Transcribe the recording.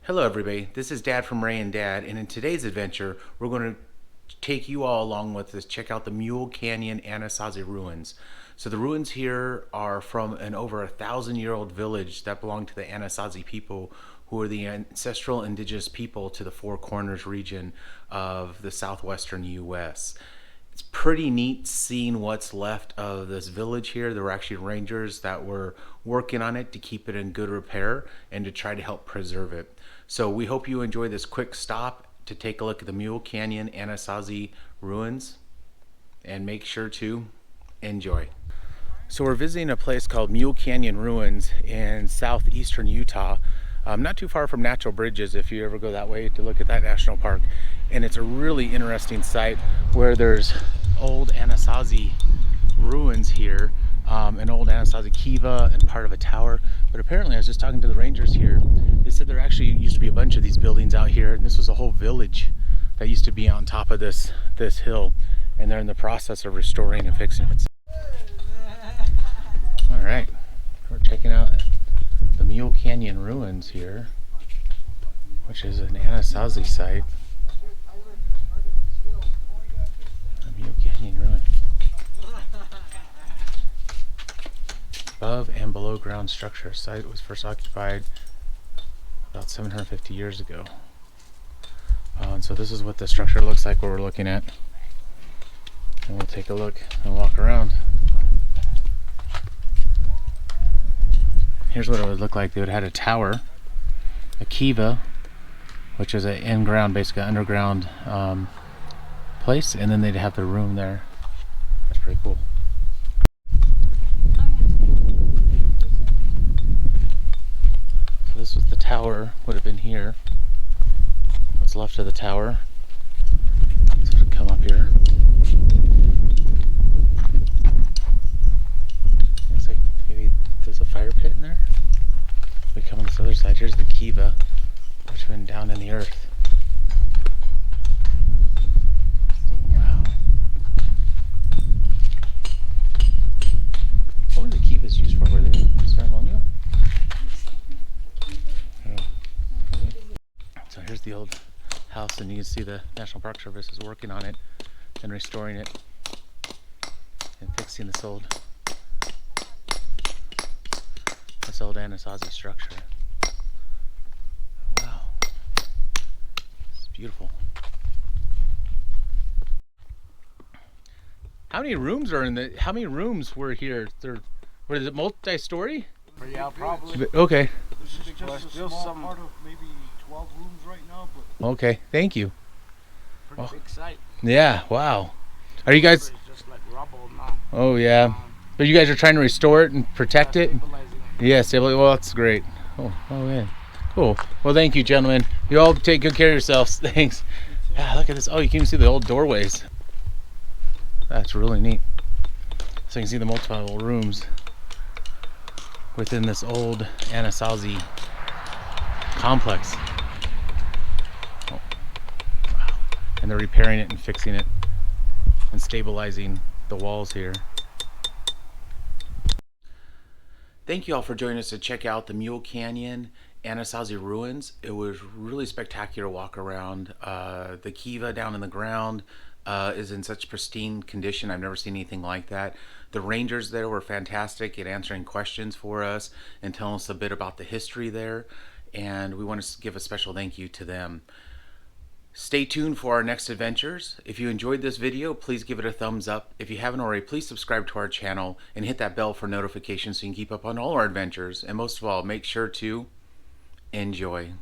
Hello everybody, this is Dad from Ray and Dad, and in today's adventure we're going to take you all along with us, check out the Mule Canyon Anasazi ruins. So the ruins here are from an over 1,000-year-old village that belonged to the Anasazi people, who are the ancestral indigenous people to the Four Corners region of the southwestern US. It's pretty neat seeing what's left of this village here. There were actually rangers that were working on it to keep it in good repair and to try to help preserve it. So we hope you enjoy this quick stop to take a look at the Mule Canyon Anasazi ruins, and make sure to enjoy. So we're visiting a place called Mule Canyon Ruins in southeastern Utah, not too far from Natural Bridges if you ever go that way to look at that national park. And it's a really interesting site where there's old Anasazi ruins here, an old Anasazi Kiva and part of a tower. But apparently, I was just talking to the rangers here, they said there actually used to be a bunch of these buildings out here, and this was a whole village that used to be on top of this hill, and they're in the process of restoring and fixing it. All right, we're checking out the Mule Canyon ruins here, which is an Anasazi site. The Mule Canyon ruin. Above and below ground structure. Site was first occupied about 750 years ago. And so this is what the structure looks like, what we're looking at. And we'll take a look and walk around. Here's what it would look like. They would have had a tower, a Kiva, which is an in-ground, basically underground place, and then they'd have the room there. That's pretty cool. So this was the tower, would have been here. What's left of the tower. So it'll come up here. Looks like maybe there's a fire pit in there. We come on this other side. Here's the Kiva, which has been down in the earth. Wow. What were the Kivas used for? Were they ceremonial? So here's the old house, and you can see the National Park Service is working on it and restoring it and fixing this old Anasazi structure. Wow, it's beautiful. How many rooms are in the? How many rooms were here? Were it multi-story? Yeah, probably. Okay. This is just a small part of maybe 12 rooms right now, but Okay. Thank you. pretty big site. Yeah. Wow. Are you guys? It's just like rubble now. Oh yeah. But you guys are trying to restore it and protect it. Stabilizing. Yeah, stability. Well, that's great. Oh man. Cool. Well, thank you, gentlemen. You all take good care of yourselves. Thanks. Ah, look at this. Oh, you can even see the old doorways. That's really neat. So you can see the multiple rooms within this old Anasazi complex. Oh, wow. And they're repairing it and fixing it and stabilizing the walls here. Thank you all for joining us to check out the Mule Canyon Anasazi ruins. It was really spectacular walk around. The Kiva down in the ground is in such pristine condition. I've never seen anything like that. The rangers there were fantastic at answering questions for us and telling us a bit about the history there, and we want to give a special thank you to them. Stay tuned for our next adventures. If you enjoyed this video, please give it a thumbs up. If you haven't already, please subscribe to our channel and hit that bell for notifications so you can keep up on all our adventures. And most of all, make sure to enjoy.